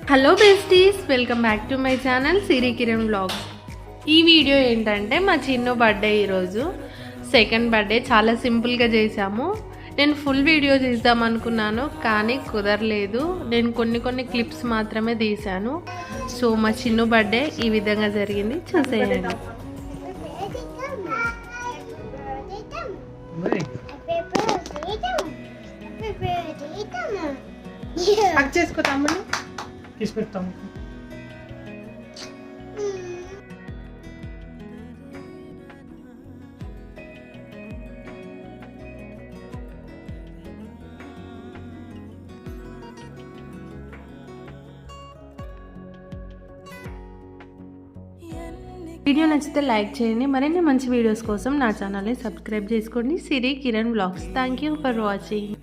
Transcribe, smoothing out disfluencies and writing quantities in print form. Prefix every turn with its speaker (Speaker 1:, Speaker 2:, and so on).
Speaker 1: Hello besties, welcome back to my channel Siri Kiran vlogs. ఈ video ఏంటంటే మా Chinnu birthday, ఈరోజు సెకండ్ బర్త్డే. చాలా సింపుల్గా చేసాము. నేను ఫుల్ వీడియో తీద్దాం అనుకున్నాను కానీ కుదరలేదు. నేను కొన్ని క్లిప్స్ మాత్రమే తీశాను. సో మా చిన్ను బర్త్డే ఈ విధంగా జరిగింది, చూసేయండి.
Speaker 2: చేసుకో తమ్ముడు, తీసి పెడతాము.
Speaker 1: వీడియో నచ్చితే లైక్ చేయండి. మరిన్ని మంచి వీడియోస్ కోసం నా ఛానల్ని సబ్స్క్రైబ్ చేసుకోండి. Siri Kiran vlogs. Thank you for watching.